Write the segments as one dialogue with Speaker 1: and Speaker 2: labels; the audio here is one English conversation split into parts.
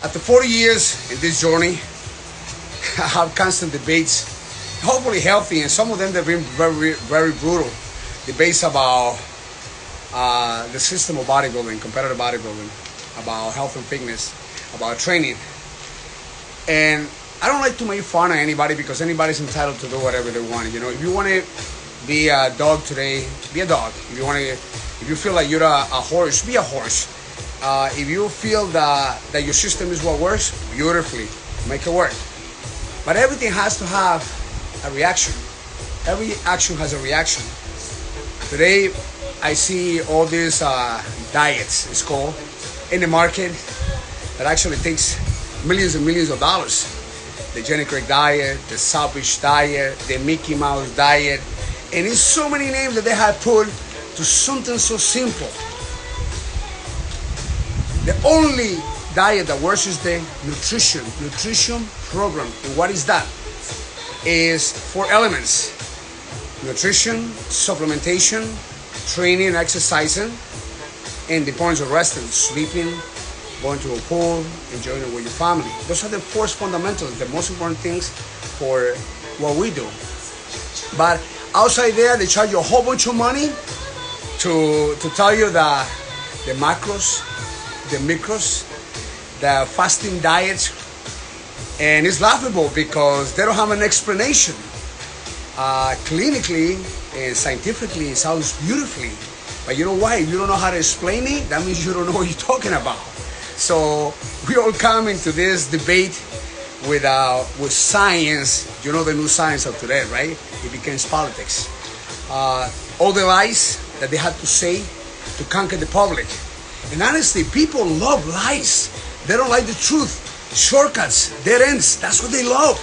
Speaker 1: After 40 years in this journey, I have constant debates, hopefully healthy, and some of them have been very, very brutal. Debates about the system of bodybuilding, competitive bodybuilding, about health and fitness, about training. And I don't like to make fun of anybody because anybody's entitled to do whatever they want. You know, if you want to be a dog today, be a dog. If you feel like you're a horse, be a horse. If you feel that your system is what works, beautifully, make it work. But everything has to have a reaction. Every action has a reaction. Today, I see all these diets, it's called, in the market that actually takes millions and millions of dollars. The Jenny Craig diet, the Salvage diet, the Mickey Mouse diet, and it's so many names that they have put to something so simple. The only diet that works is the nutrition program. And what is that? Is 4 elements: nutrition, supplementation, training, exercising, and the points of resting, sleeping, going to a pool, enjoying it with your family. Those are the 4 fundamentals, the most important things for what we do. But outside there, they charge you a whole bunch of money to tell you that the macros, the micros, the fasting diets, and it's laughable because they don't have an explanation. Clinically and scientifically, it sounds beautifully, but you know why? If you don't know how to explain it, that means you don't know what you're talking about. So we all come into this debate with science. You know the new science of today, right? It becomes politics. All the lies that they had to say to conquer the public. And honestly, people love lies. They don't like the truth. Shortcuts, dead ends, that's what they love.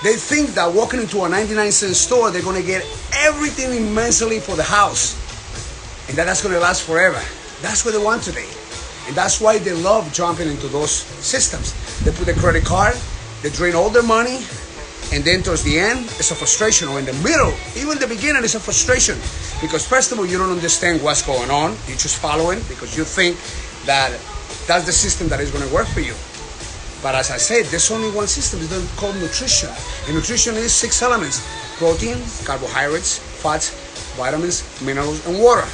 Speaker 1: They think that walking into a 99-cent store, they're going to get everything immensely for the house. And that's going to last forever. That's what they want today. And that's why they love jumping into those systems. They put a credit card, they drain all their money, and then towards the end, it's a frustration. Or in the middle, even the beginning, it's a frustration. Because first of all, you don't understand what's going on. You just follow it because you think that that's the system that is going to work for you. But as I said, there's only one system. It's called nutrition. And nutrition is 6 elements: protein, carbohydrates, fats, vitamins, minerals, and water.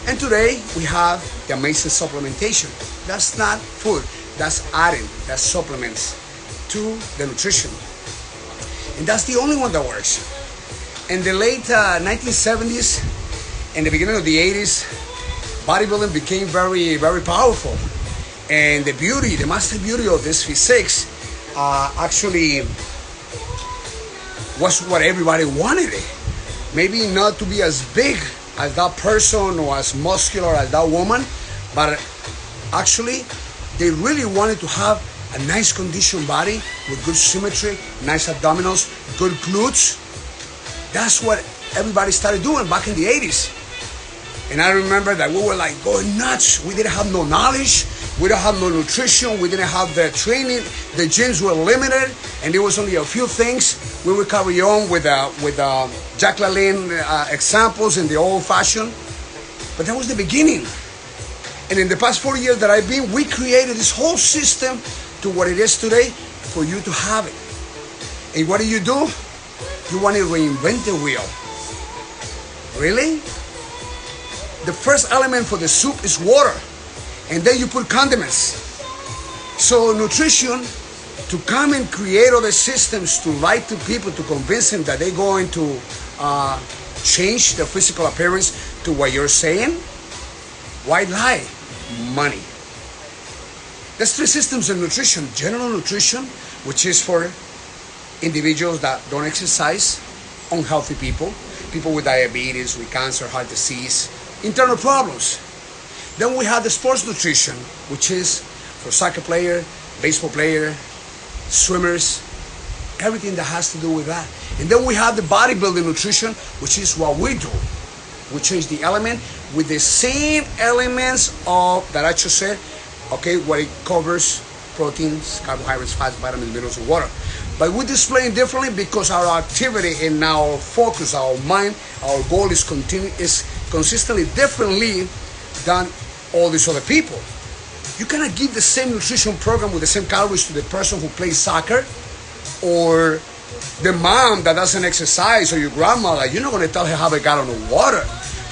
Speaker 1: And today, we have the amazing supplementation. That's not food. That's adding, that's supplements to the nutrition. And that's the only one that works. In the late 1970s and the beginning of the 80s, bodybuilding became very, very powerful. And the beauty, the master beauty of this physiques actually was what everybody wanted it. Maybe not to be as big as that person or as muscular as that woman, but actually they really wanted to have a nice conditioned body with good symmetry, nice abdominals, good glutes. That's what everybody started doing back in the 80s. And I remember that we were like going nuts. We didn't have no knowledge. We didn't have no nutrition. We didn't have the training. The gyms were limited. And there was only a few things. We would carry on with Jack LaLanne examples in the old fashion. But that was the beginning. And in the past 4 years that I've been, we created this whole system to what it is today for you to have it. And what do? You want to reinvent the wheel. Really? The first element for the soup is water. And then you put condiments. So nutrition, to come and create other systems to lie to people, to convince them that they're going to change their physical appearance to what you're saying, why lie? Money. There's 3 systems of nutrition. General nutrition, which is for individuals that don't exercise, unhealthy people, people with diabetes, with cancer, heart disease, internal problems. Then we have the sports nutrition, which is for soccer player, baseball player, swimmers, everything that has to do with that. And then we have the bodybuilding nutrition, which is what we do. We change the element with the same elements of that I just said, okay, what it covers: proteins, carbohydrates, fats, vitamins, minerals, and water. But we display it differently because our activity and our focus, our mind, our goal is consistently differently than all these other people. You cannot give the same nutrition program with the same calories to the person who plays soccer or the mom that doesn't exercise, or your grandmother. You're not going to tell her have a gallon of water,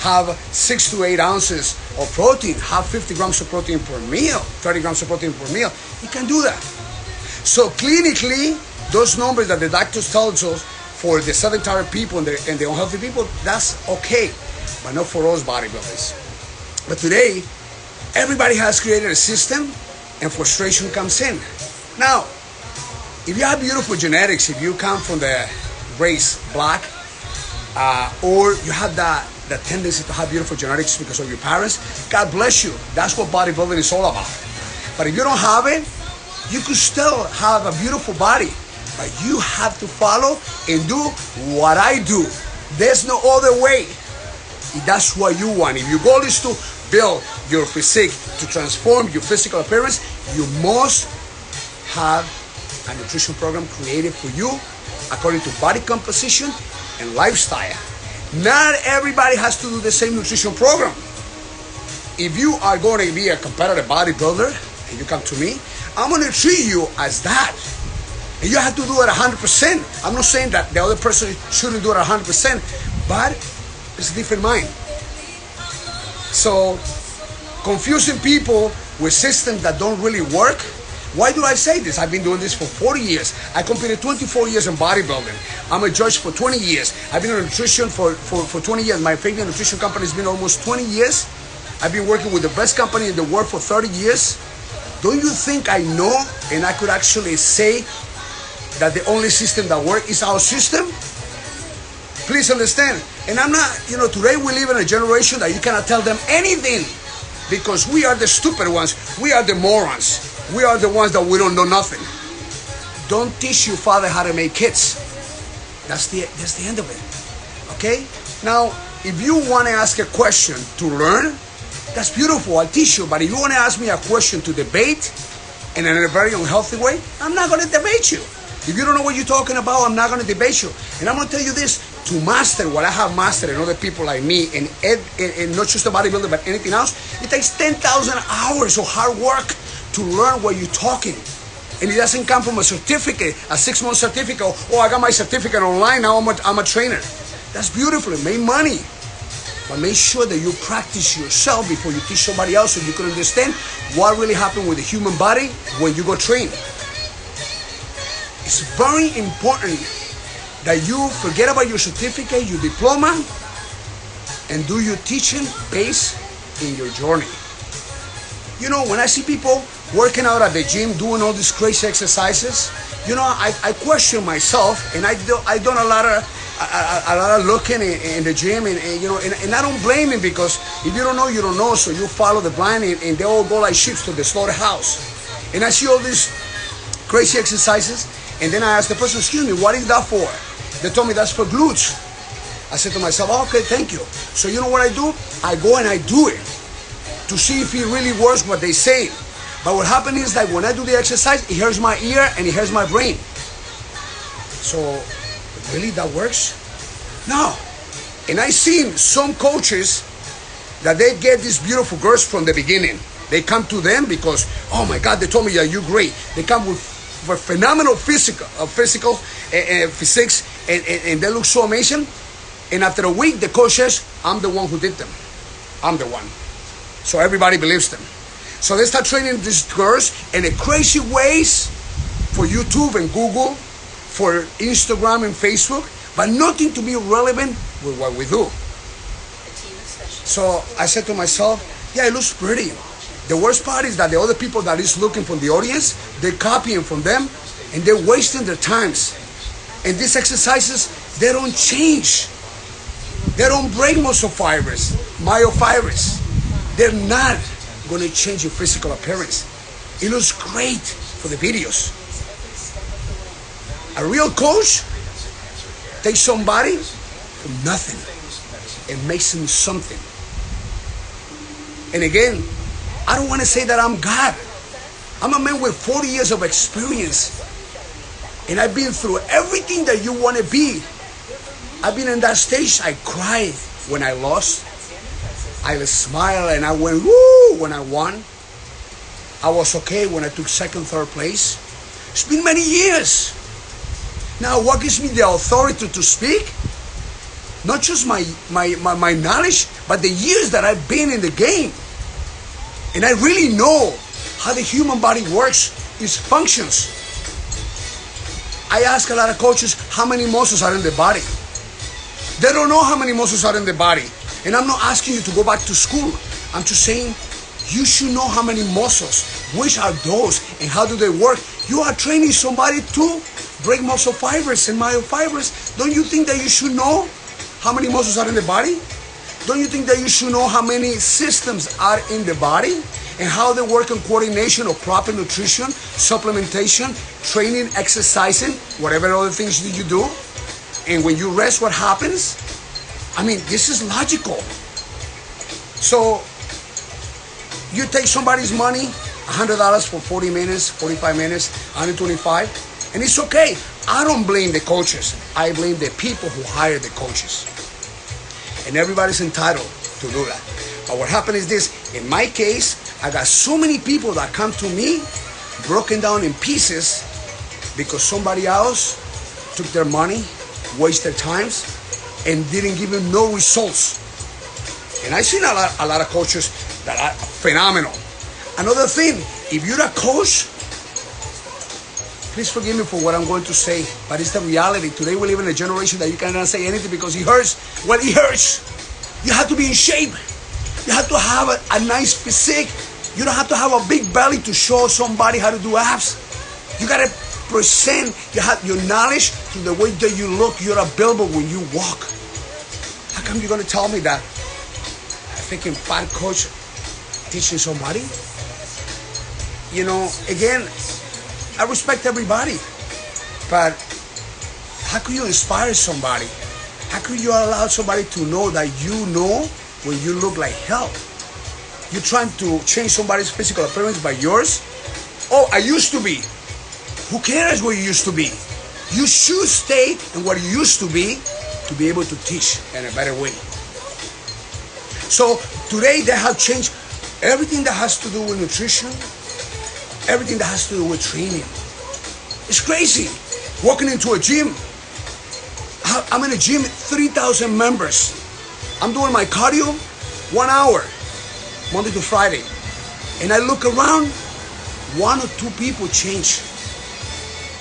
Speaker 1: have 6 to 8 ounces of protein, have 50 grams of protein per meal, 30 grams of protein per meal. You can do that. So clinically, those numbers that the doctors tell us for the sedentary people and the unhealthy people, that's okay, but not for us bodybuilders. But today, everybody has created a system, and frustration comes in. Now, if you have beautiful genetics, if you come from the race black, or you have the tendency to have beautiful genetics because of your parents, God bless you. That's what bodybuilding is all about. But if you don't have it, you could still have a beautiful body. But you have to follow and do what I do. There's no other way. If that's what you want. If your goal is to build your physique, to transform your physical appearance, you must have a nutrition program created for you according to body composition and lifestyle. Not everybody has to do the same nutrition program. If you are going to be a competitive bodybuilder and you come to me, I'm going to treat you as that. And you have to do it 100%. I'm not saying that the other person shouldn't do it 100%, but it's a different mind. So, confusing people with systems that don't really work. Why do I say this? I've been doing this for 40 years. I competed 24 years in bodybuilding. I'm a judge for 20 years. I've been in nutrition for 20 years. My favorite nutrition company has been almost 20 years. I've been working with the best company in the world for 30 years. Don't you think I know and I could actually say that the only system that works is our system? Please understand. And I'm not, today we live in a generation that you cannot tell them anything because we are the stupid ones. We are the morons. We are the ones that we don't know nothing. Don't teach your father how to make kids. That's the end of it. Okay? Now, if you want to ask a question to learn, that's beautiful. I'll teach you. But if you want to ask me a question to debate and in a very unhealthy way, I'm not going to debate you. If you don't know what you're talking about, I'm not going to debate you. And I'm going to tell you this, to master what I have mastered and other people like me, and not just a bodybuilder, but anything else, it takes 10,000 hours of hard work to learn what you're talking. And it doesn't come from a certificate, a 6-month certificate. Oh, I got my certificate online, now I'm a trainer. That's beautiful, it made money. But make sure that you practice yourself before you teach somebody else so you can understand what really happened with the human body when you go train. It's very important that you forget about your certificate, your diploma, and do your teaching based in your journey. When I see people working out at the gym, doing all these crazy exercises, I question myself, and I done a lot of looking in the gym, and I don't blame him, because if you don't know, you don't know, so you follow the blind, and they all go like sheep to the slaughterhouse. And I see all these crazy exercises, and then I asked the person, excuse me, what is that for? They told me that's for glutes. I said to myself, oh, okay, thank you. So you know what I do? I go and I do it to see if it really works what they say. But what happens is that when I do the exercise, it hurts my ear and it hurts my brain. So, really that works? No. And I've seen some coaches that they get these beautiful girls from the beginning. They come to them because, oh my God, they told me that you're great. They come with phenomenal physics, and they look so amazing. And after a week, the coach says, I'm the one who did them. I'm the one. So everybody believes them. So they start training these girls in the crazy ways for YouTube and Google, for Instagram and Facebook, but nothing to be relevant with what we do. So I said to myself, yeah, it looks pretty. The worst part is that the other people that is looking from the audience, they're copying from them and they're wasting their times. And these exercises, they don't change. They don't break muscle fibers, myofibers. They're not going to change your physical appearance. It looks great for the videos. A real coach takes somebody from nothing and makes him something. And again, I don't want to say that I'm God. I'm a man with 40 years of experience. And I've been through everything that you want to be. I've been in that stage. I cried when I lost. I smiled and I went woo when I won. I was okay when I took second, third place. It's been many years. Now, what gives me the authority to speak? Not just my knowledge, but the years that I've been in the game. And I really know how the human body works, its functions. I ask a lot of coaches how many muscles are in the body. They don't know how many muscles are in the body. And I'm not asking you to go back to school. I'm just saying you should know how many muscles, which are those, and how do they work. You are training somebody to break muscle fibers and myofibers. Don't you think that you should know how many muscles are in the body? Don't you think that you should know how many systems are in the body and how they work in coordination of proper nutrition, supplementation, training, exercising, whatever other things that you do? And when you rest, what happens? I mean, this is logical. So you take somebody's money, $100 for 40 minutes, 45 minutes, 125, and it's okay. I don't blame the coaches. I blame the people who hire the coaches. And everybody's entitled to do that. But what happened is this. In my case, I got so many people that come to me broken down in pieces because somebody else took their money, wasted times, and didn't give them no results. And I've seen a lot of coaches that are phenomenal. Another thing, if you're a coach, please forgive me for what I'm going to say, but it's the reality. Today we live in a generation that you cannot say anything because it hurts. Well, it hurts. You have to be in shape. You have to have a nice physique. You don't have to have a big belly to show somebody how to do abs. You got to present your knowledge to the way that you look. You're a billboard when you walk. How come you're going to tell me that a freaking fat coach teaching somebody? You know, again, I respect everybody, but how could you inspire somebody? How could you allow somebody to know that you know when you look like hell? You're trying to change somebody's physical appearance by yours? Oh, I used to be. Who cares what you used to be? You should stay in what you used to be able to teach in a better way. So today they have changed everything that has to do with nutrition, everything that has to do with training. It's crazy. Walking into a gym. I'm in a gym, 3,000 members. I'm doing my cardio 1 hour, Monday to Friday. And I look around, 1 or 2 people change.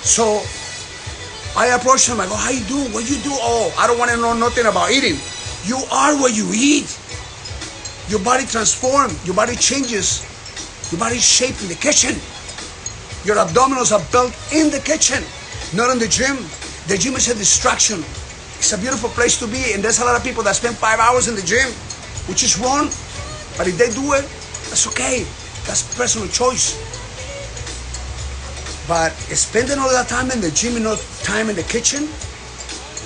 Speaker 1: So I approach them, I go, how you do? What you do? Oh, I don't want to know nothing about eating. You are what you eat. Your body transforms, your body changes. Your body is shaped in the kitchen. Your abdominals are built in the kitchen, not in the gym. The gym is a distraction. It's a beautiful place to be, and there's a lot of people that spend 5 hours in the gym, which is wrong. But if they do it, that's okay. That's personal choice. But spending all that time in the gym and no time in the kitchen,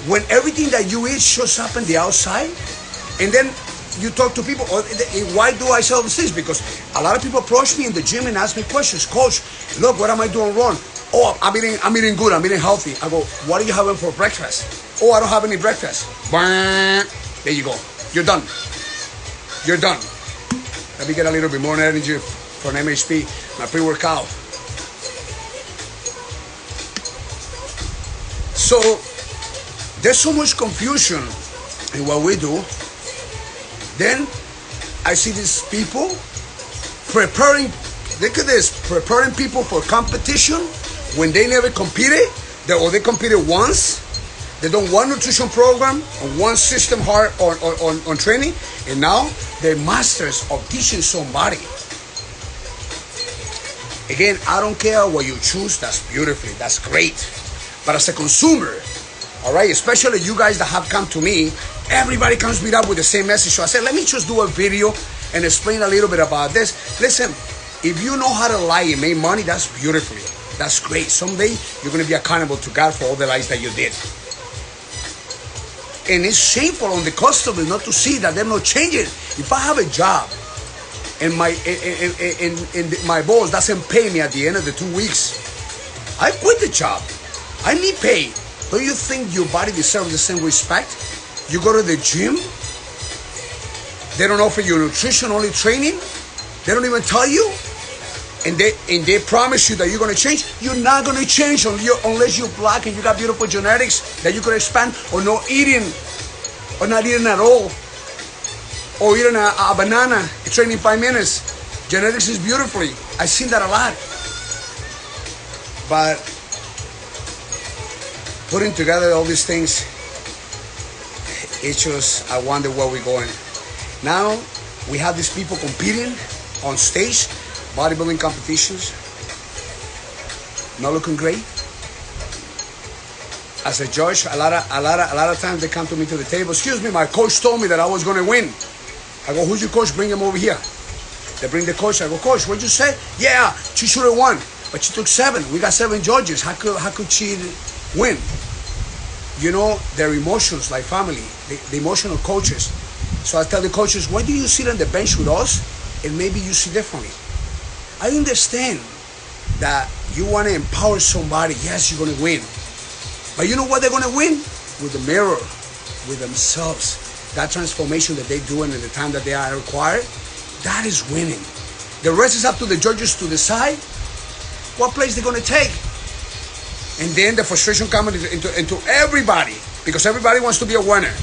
Speaker 1: when everything that you eat shows up in the outside, and then you talk to people, why do I sell these things? Because a lot of people approach me in the gym and ask me questions. Coach, look, what am I doing wrong? Oh, I'm eating good, I'm eating healthy. I go, what are you having for breakfast? Oh, I don't have any breakfast. There you go. You're done. You're done. Let me get a little bit more energy for an MHP, my pre-workout. So there's so much confusion in what we do. Then I see these people preparing, look at this, preparing people for competition when they never competed, or they competed once. They done one nutrition program and one system hard on training, and now they're masters of teaching somebody. Again, I don't care what you choose, that's beautifully, that's great. But as a consumer, all right, especially you guys that have come to me, everybody comes meet up with the same message. So I said, let me just do a video and explain a little bit about this. Listen, if you know how to lie and make money, that's beautiful. That's great. Someday you're going to be accountable to God for all the lies that you did. And it's shameful on the customer not to see that they're not changing. If I have a job and my boss doesn't pay me at the end of the 2 weeks, I quit the job. I need pay. Don't you think your body deserves the same respect? You go to the gym, they don't offer you nutrition, only training. They don't even tell you. they promise you that you're gonna change, you're not gonna change unless you're black and you got beautiful genetics that you could expand, or not eating at all, or eating a banana, training 5 minutes. Genetics is beautifully. I've seen that a lot. But putting together all these things, it's just, I wonder where we're going. Now we have these people competing on stage, bodybuilding competitions, not looking great. As a judge, a lot of times they come to me to the table. Excuse me, my coach told me that I was going to win. I go, who's your coach? Bring him over here. They bring the coach. I go, coach, what'd you say? Yeah, she should have won, but she took 7. We got 7 judges. How could she win? You know, their emotions, like family, the emotional coaches. So I tell the coaches, why do you sit on the bench with us and maybe you see differently? I understand that you want to empower somebody. Yes, you're going to win. But you know what they're going to win? With the mirror, with themselves. That transformation that they're doing in the time that they are required, that is winning. The rest is up to the judges to decide what place they're going to take. And then the frustration comes into everybody, because everybody wants to be a winner.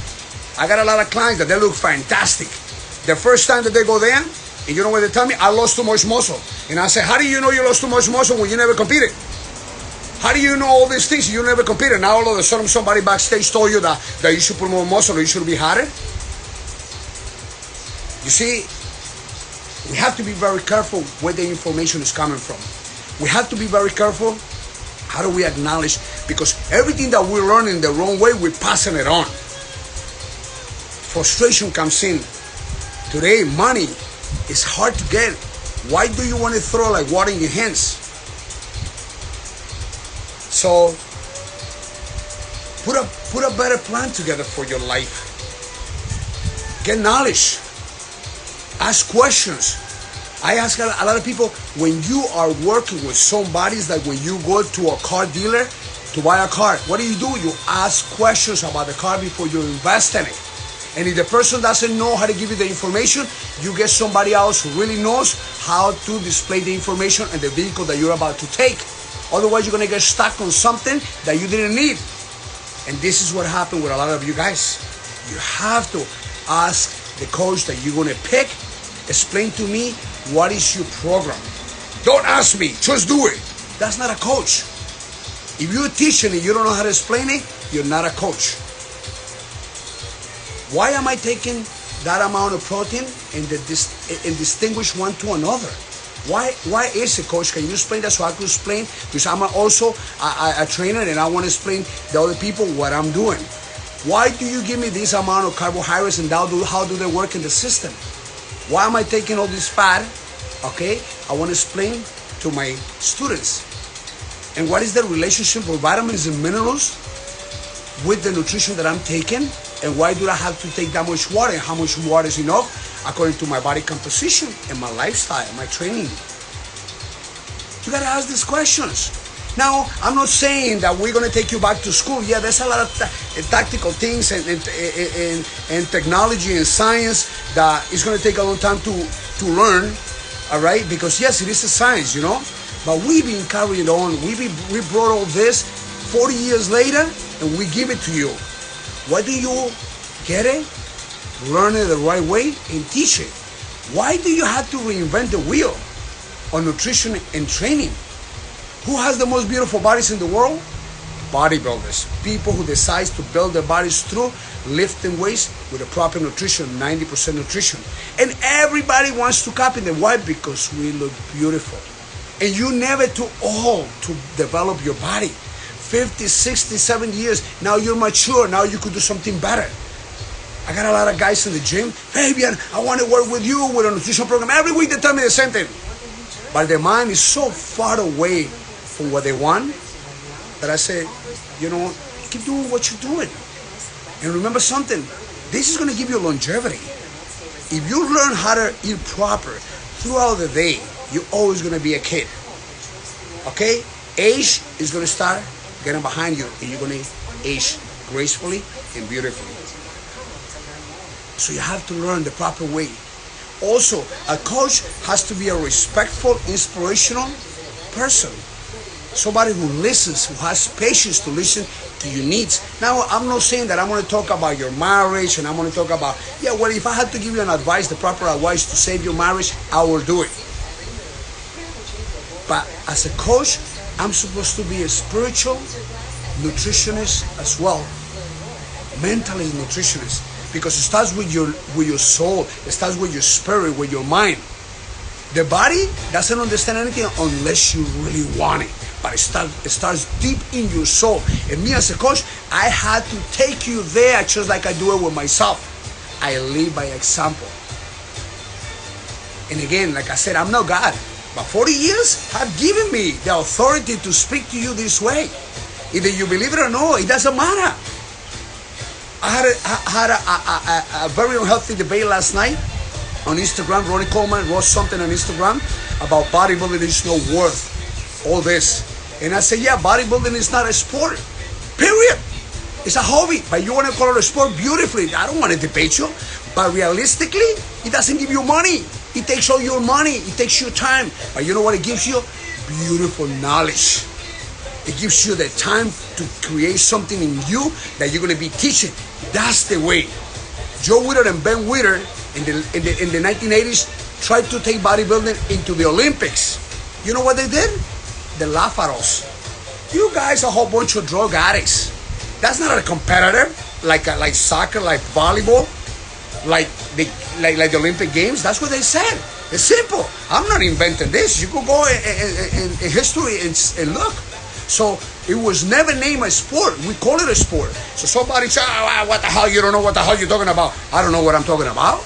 Speaker 1: I got a lot of clients that they look fantastic. The first time that they go there, and you know what they tell me? I lost too much muscle. And I say, how do you know you lost too much muscle when you never competed? How do you know all these things? You never competed. Now all of a sudden somebody backstage told you that you should put more muscle or you should be harder. You see, we have to be very careful where the information is coming from. We have to be very careful. How do we acknowledge? Because everything that we're learning the wrong way, we're passing it on. Frustration comes in. Today, money is hard to get. Why do you want to throw like water in your hands? So, put a better plan together for your life. Get knowledge. Ask questions. I ask a lot of people, when you are working with somebody, it's like when you go to a car dealer to buy a car, what do? You ask questions about the car before you invest in it. And if the person doesn't know how to give you the information, you get somebody else who really knows how to display the information and the vehicle that you're about to take. Otherwise, you're going to get stuck on something that you didn't need. And this is what happened with a lot of you guys. You have to ask the coach that you're going to pick, explain to me what is your program. Don't ask me, just do it. That's not a coach. If you're teaching and you don't know how to explain it, you're not a coach. Why am I taking that amount of protein and distinguish one to another? Why is it, coach? Can you explain that so I can explain? Because I'm also a trainer and I want to explain to other people what I'm doing. Why do you give me this amount of carbohydrates and how do they work in the system? Why am I taking all this fat? Okay, I want to explain to my students. And what is the relationship of vitamins and minerals with the nutrition that I'm taking? And why do I have to take that much water? And how much water is enough according to my body composition and my lifestyle, my training? You gotta ask these questions. Now, I'm not saying that we're gonna take you back to school. Yeah, there's a lot of tactical things and technology and science that is gonna take a long time to learn, all right? Because yes, it is a science, you know? But we've been carrying on. We brought all this 40 years later and we give it to you. Why do you get it, learn it the right way, and teach it? Why do you have to reinvent the wheel on nutrition and training? Who has the most beautiful bodies in the world? Bodybuilders. People who decide to build their bodies through lifting weights with the proper nutrition, 90% nutrition. And everybody wants to copy them. Why? Because we look beautiful. And you never too old to develop your body. 50, 60, 70 years, now you're mature, now you could do something better. I got a lot of guys in the gym, Fabian, I want to work with you with a nutrition program. Every week they tell me the same thing. But their mind is so far away from what they want that I say, you know, keep doing what you're doing. And remember something, this is going to give you longevity. If you learn how to eat proper throughout the day, you're always going to be a kid. Okay? Age is going to start getting behind you, and you're going to age gracefully and beautifully. So you have to learn the proper way. Also, a coach has to be a respectful, inspirational person. Somebody who listens, who has patience to listen to your needs. Now, I'm not saying that I'm going to talk about your marriage and I'm going to talk about, yeah, well, if I had to give you an advice, the proper advice to save your marriage, I will do it. But as a coach, I'm supposed to be a spiritual nutritionist as well, mentally nutritionist, because it starts with your soul, it starts with your spirit, with your mind. The body doesn't understand anything unless you really want it, but it starts deep in your soul. And me as a coach, I had to take you there just like I do it with myself. I live by example. And again, like I said, I'm not God, but 40 years have given me the authority to speak to you this way. Either you believe it or no, it doesn't matter. I had a very unhealthy debate last night on Instagram. Ronnie Coleman wrote something on Instagram about bodybuilding is not worth all this. And I said, yeah, bodybuilding is not a sport, period. It's a hobby, but you want to call it a sport, beautifully. I don't want to debate you, but realistically, it doesn't give you money. It takes all your money, it takes your time. But you know what it gives you? Beautiful knowledge. It gives you the time to create something in you that you're going to be teaching. That's the way. Joe Weider and Ben Weider in the 1980s tried to take bodybuilding into the Olympics. You know what they did? They laugh at us. You guys are a whole bunch of drug addicts. That's not a competitor like soccer, like volleyball, like the Olympic Games. That's what they said. It's simple. I'm not inventing this. You could go in history and look. So it was never named a sport. We call it a sport. So somebody said, oh, what the hell? You don't know what the hell you're talking about. I don't know what I'm talking about.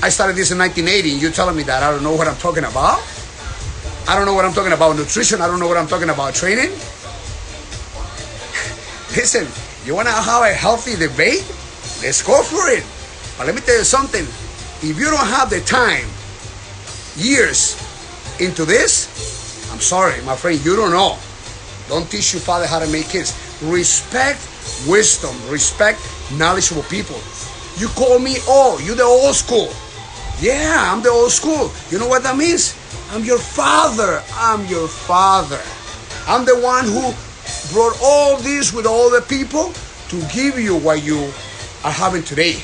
Speaker 1: I started this in 1980 and you're telling me that I don't know what I'm talking about? I don't know what I'm talking about nutrition. I don't know what I'm talking about training. Listen, you want to have a healthy debate? Let's go for it. But let me tell you something. If you don't have the time, years into this, I'm sorry, my friend, you don't know. Don't teach your father how to make kids. Respect wisdom. Respect knowledgeable people. You call me old. You're the old school. Yeah, I'm the old school. You know what that means? I'm your father. I'm your father. I'm the one who brought all this with all the people to give you what you are having today.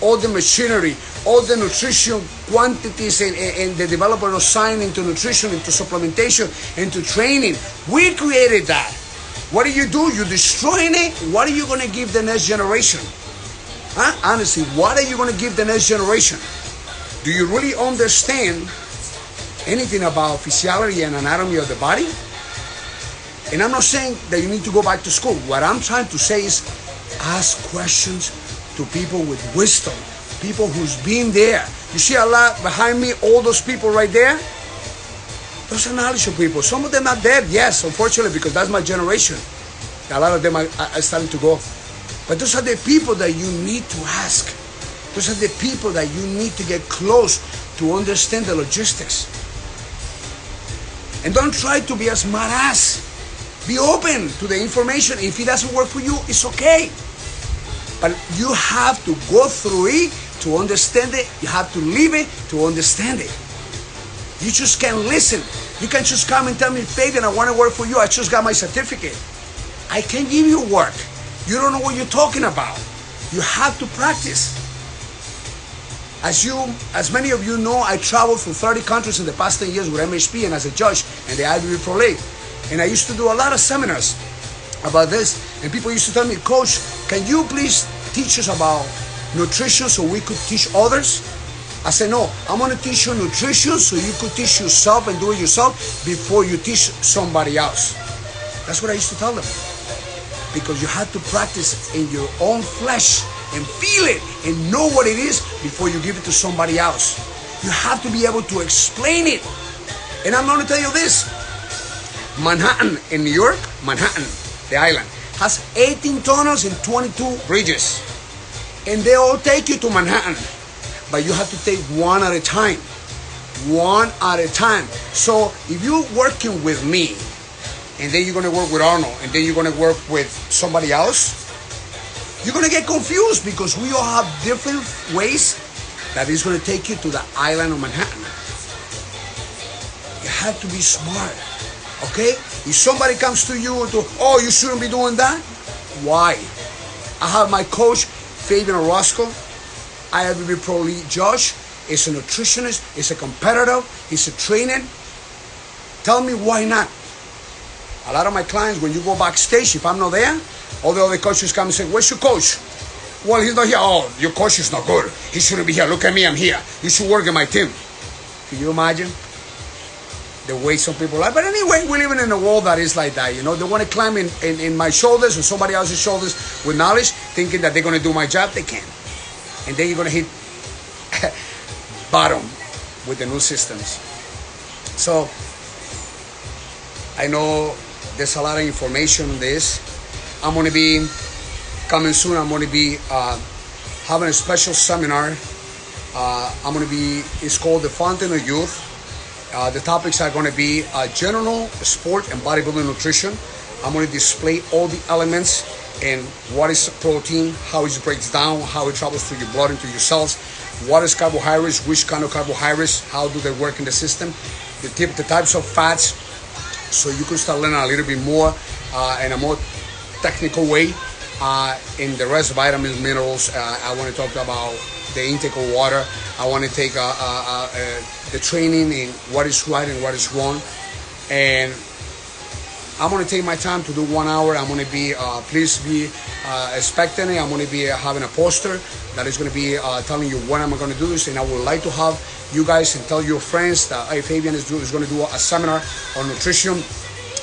Speaker 1: All the machinery, all the nutrition quantities and the development of science into nutrition, into supplementation, into training. We created that. What do? You're destroying it. What are you going to give the next generation? Huh? Honestly, what are you going to give the next generation? Do you really understand anything about physiology and anatomy of the body? And I'm not saying that you need to go back to school. What I'm trying to say is ask questions to people with wisdom, people who's been there. You see a lot behind me, all those people right there? Those are knowledgeable people. Some of them are dead, yes, unfortunately, because that's my generation. A lot of them are starting to go. But those are the people that you need to ask. Those are the people that you need to get close to understand the logistics. And don't try to be a smart ass. Be open to the information. If it doesn't work for you, it's okay. But you have to go through it to understand it. You have to live it to understand it. You just can't listen. You can't just come and tell me, Fabian, I want to work for you. I just got my certificate. I can't give you work. You don't know what you're talking about. You have to practice. As many of you know, I traveled through 30 countries in the past 10 years with MHP and as a judge in the Ivy Pro League. And I used to do a lot of seminars about this. And people used to tell me, Coach, can you please teach us about nutrition so we could teach others? I said, no, I'm going to teach you nutrition so you could teach yourself and do it yourself before you teach somebody else. That's what I used to tell them. Because you have to practice in your own flesh and feel it and know what it is before you give it to somebody else. You have to be able to explain it. And I'm going to tell you this. Manhattan in New York, Manhattan, the island, has 18 tunnels and 22 bridges. And they all take you to Manhattan. But you have to take one at a time. One at a time. So if you're working with me, and then you're going to work with Arnold, and then you're going to work with somebody else, you're going to get confused because we all have different ways that is going to take you to the island of Manhattan. You have to be smart, okay? If somebody comes to you to, oh, you shouldn't be doing that, why? I have my coach, Fabian Orozco, IFBB Pro Elite Josh. He's a nutritionist, he's a competitor, he's a trainer. Tell me why not? A lot of my clients, when you go backstage, if I'm not there, all the other coaches come and say, where's your coach? Well, he's not here. Oh, your coach is not good. He shouldn't be here. Look at me, I'm here. You should work in my team. Can you imagine the way some people are? But anyway, we're living in a world that is like that. You know, they want to climb in my shoulders or somebody else's shoulders with knowledge, thinking that they're going to do my job. They can't. And then you're going to hit bottom with the new systems. So I know there's a lot of information on this. I'm going to be coming soon. I'm going to be having a special seminar. It's called The Fountain of Youth. The topics are going to be general sport and bodybuilding nutrition. I'm going to display all the elements and what is protein, how it breaks down, how it travels through your blood into your cells, what is carbohydrates, which kind of carbohydrates, how do they work in the system, the types of fats, so you can start learning a little bit more in a more technical way. In the rest, vitamins, minerals, I want to talk about the intake of water. I want to take the training in what is right and what is wrong. And I'm going to take my time to do 1 hour. I'm going to be, please be expecting it. I'm going to be having a poster that is going to be telling you when I'm going to do this. And I would like to have you guys and tell your friends that, hey, Fabian is going to do a seminar on nutrition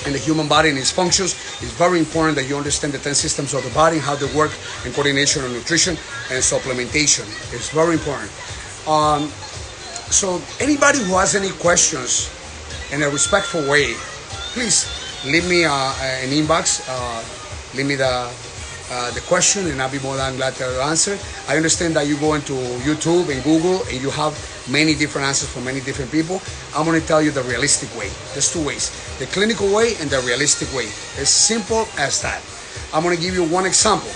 Speaker 1: and the human body and its functions. It's very important that you understand the 10 systems of the body and how they work in coordination of nutrition and supplementation. It's very important. So anybody who has any questions in a respectful way, please leave me an inbox. Leave me the question, and I'll be more than glad to answer. I understand that you go into YouTube and Google and you have many different answers from many different people. I'm going to tell you the realistic way. There's two ways: the clinical way and the realistic way. As simple as that. I'm going to give you one example.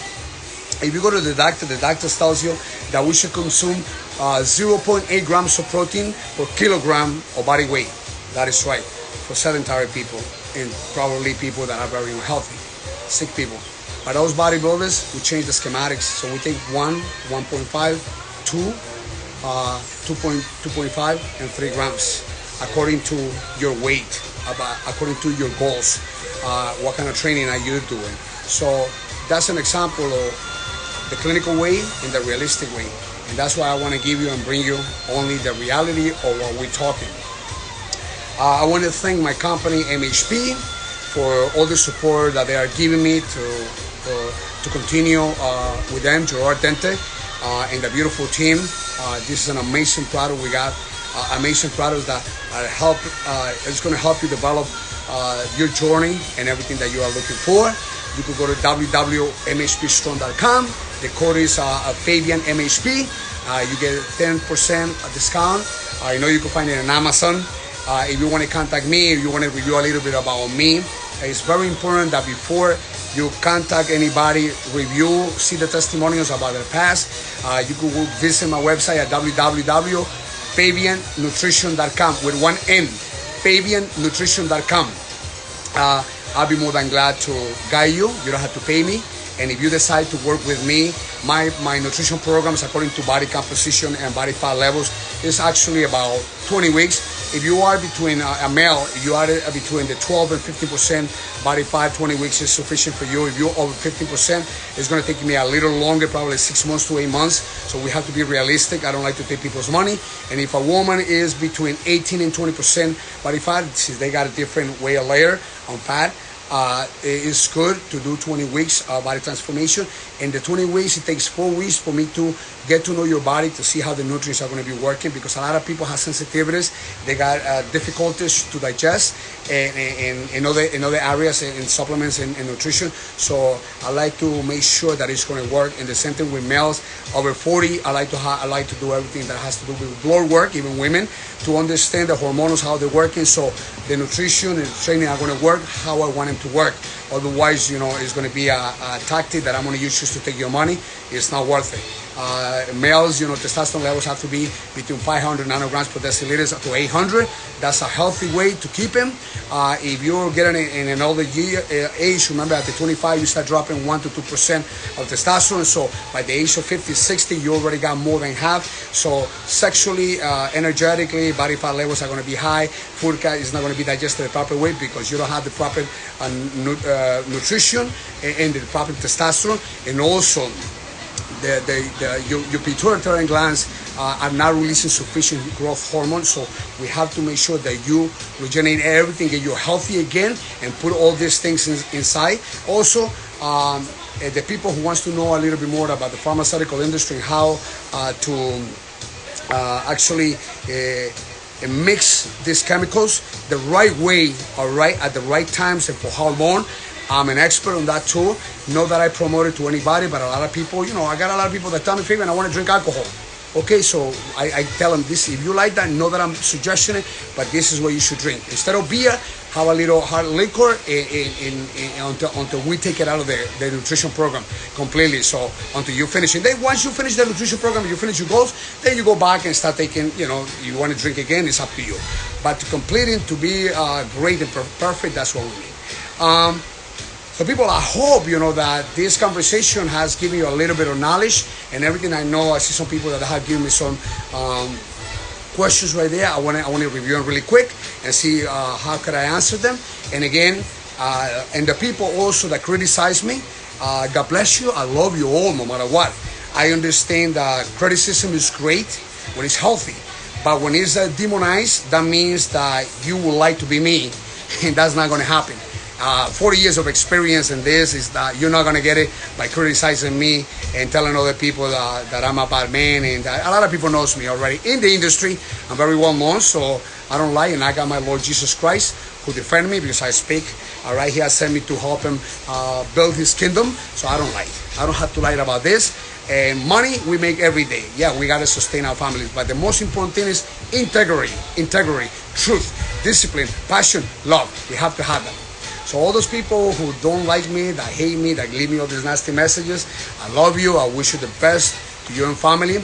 Speaker 1: If you go to the doctor tells you that we should consume 0.8 grams of protein per kilogram of body weight. That is right, for sedentary people and probably people that are very unhealthy, sick people. But those bodybuilders, we change the schematics. So we take 1, 1.5, 2, 2.5, and 3 grams according to your weight, according to your goals, what kind of training are you doing. So that's an example of the clinical way and the realistic way. And that's why I want to give you and bring you only the reality of what we're talking. I want to thank my company, MHP, for all the support that they are giving me to continue with them, Gerard Dente, and the beautiful team. This is an amazing product. We got amazing products that are it's going to help you develop your journey and everything that you are looking for. You could go to www.mhpstrong.com. The code is Fabian MHP. You get 10% discount. I know you can find it on Amazon. If you want to contact me, if you want to review a little bit about me, it's very important that before you contact anybody, review, see the testimonials about their past. You could visit my website at www.fabiannutrition.com with one N, fabiannutrition.com. I'll be more than glad to guide you. You don't have to pay me. And if you decide to work with me, my nutrition programs according to body composition and body fat levels is actually about 20 weeks. If you are between a male, if you are between the 12 and 15% body fat, 20 weeks is sufficient for you. If you're over 15%, it's going to take me a little longer, probably 6 months to 8 months. So we have to be realistic. I don't like to take people's money. And if a woman is between 18 and 20% body fat, since they got a different way of layer on fat, it's good to do 20 weeks body transformation. In the 20 weeks, it takes 4 weeks for me to get to know your body, to see how the nutrients are going to be working, because a lot of people have sensitivities. They got difficulties to digest in other areas in supplements and nutrition. So I like to make sure that it's going to work. And the same thing with males over 40. I like to do everything that has to do with blood work, even women, to understand the hormones, how they're working. So the nutrition and training are going to work how I want them to work. Otherwise, it's going to be a tactic that I'm going to use just to take your money. It's not worth it. Males, testosterone levels have to be between 500 nanograms per deciliter to 800. That's a healthy way to keep him. If you're getting in an older age, remember at the 25, you start dropping 1 to 2% of testosterone. So by the age of 50, 60, you already got more than half. So sexually, energetically, body fat levels are going to be high. Food is not going to be digested the proper way because you don't have the proper nutrition and the proper testosterone. And also, your pituitary glands are not releasing sufficient growth hormones, so we have to make sure that you regenerate everything, get you healthy again, and put all these things inside. Also, the people who wants to know a little bit more about the pharmaceutical industry and how to actually mix these chemicals the right way, all right, at the right times and for how long. I'm an expert on that too. Not that I promote it to anybody, but a lot of people, I got a lot of people that tell me, Fabian, I want to drink alcohol. Okay, so I tell them this, if you like that, know that I'm suggesting it, but this is what you should drink. Instead of beer, have a little hard liquor until we take it out of the nutrition program completely. So until you finish it. Then once you finish the nutrition program, you finish your goals, then you go back and start taking, you want to drink again, it's up to you. But to complete it, to be great and perfect, that's what we need. So people, I hope, that this conversation has given you a little bit of knowledge and everything. I know I see some people that have given me some questions right there. I want to review them really quick and see how could I answer them. And again, and the people also that criticize me, God bless you. I love you all no matter what. I understand that criticism is great when it's healthy. But when it's demonized, that means that you would like to be me. And that's not going to happen. 40 years of experience in this is that you're not going to get it by criticizing me and telling other people that I'm a bad man. And a lot of people knows me already in the industry. I'm very well known, so I don't lie. And I got my Lord Jesus Christ who defend me because I speak. All right, he has sent me to help him build his kingdom. So I don't lie. I don't have to lie about this. And money we make every day. Yeah, we got to sustain our families. But the most important thing is integrity, truth, discipline, passion, love. We have to have that. So all those people who don't like me, that hate me, that leave me all these nasty messages, I love you. I wish you the best to you and family.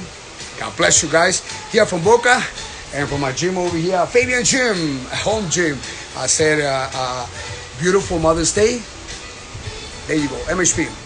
Speaker 1: God bless you guys. Here from Boca and from my gym over here, Fabian Gym, home gym. I said beautiful Mother's Day. There you go, MHP.